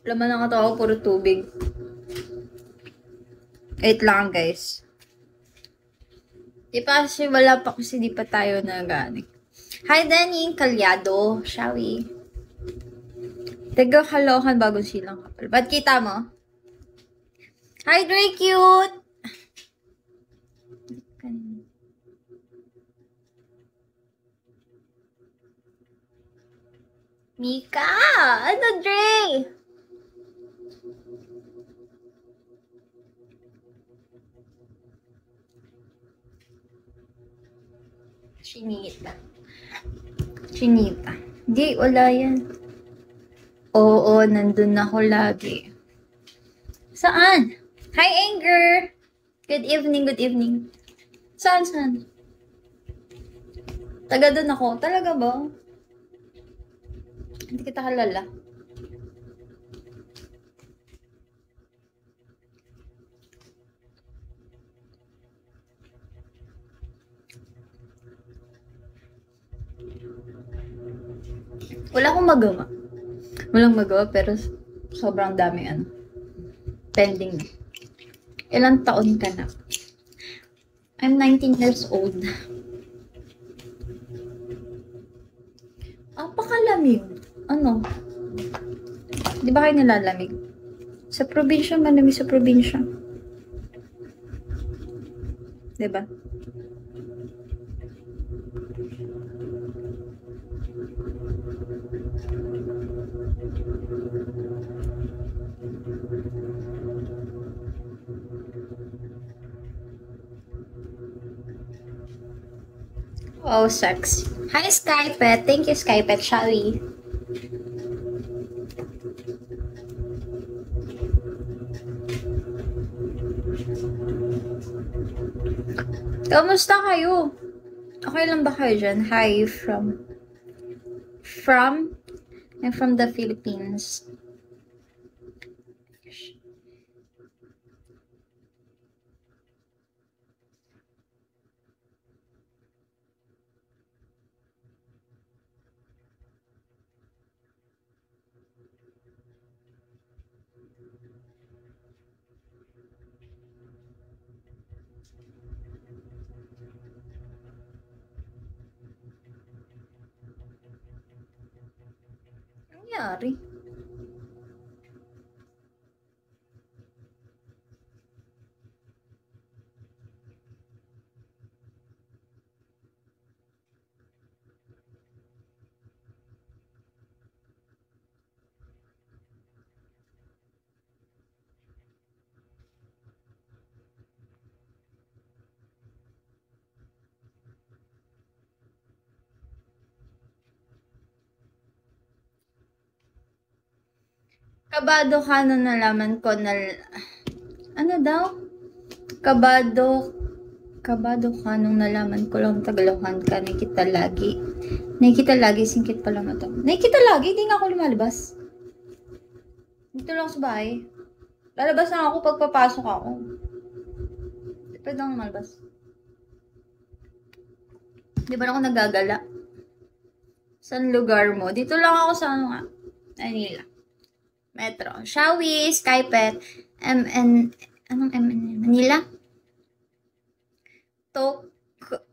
Laman ng katawan ko, puro tubig. Wait lang, guys. Di pa kasi wala pa kasi di pa tayo nagani. Hi, Danny Calyado. Shall we? Taga-Kalokan bagong silang kapal. Ba't kita mo? Hi, Dre Cute! Mika! Ano, Dre? Chinita. Chinita. Di, wala yan. Oo, nandun ako lagi. Saan? Hi, Anger! Good evening, good evening. Saan? Taga doon ako. Talaga ba? Hindi kita kalala. Wala akong magawa. Walang magawa, pero sobrang dami pending. Ilang taon ka na? I'm 19 years old. Pakalamig. Ano? Di ba kayo nilalamig? Sa probinsya, malamig sa probinsya. Di ba? Oh, sex. Hi, Skypet. Thank you, Skypet. Shall we? Kamusta kayo? Okay lang ba kayo dyan? Hi, I'm from the Philippines. Nangyari? Kabado ka nung nalaman ko na... Ano daw? Kabado ka nung nalaman ko lang Tagalokan ka. Nakikita lagi, singkit pala mata. Nakikita lagi, hindi nga ako lumalabas. Dito lang sa bahay. Lalabas lang ako pag papasok ako. Pwede lang malabas. Di ba na ako nagagala? Saan lugar mo? Dito lang ako sa ano nga? Manila. Metro. Shall we? Skypet. Anong MN? Manila?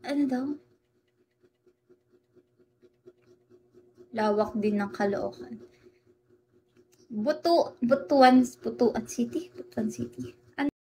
Ano daw? Lawak din ng Caloocan. Butuan City.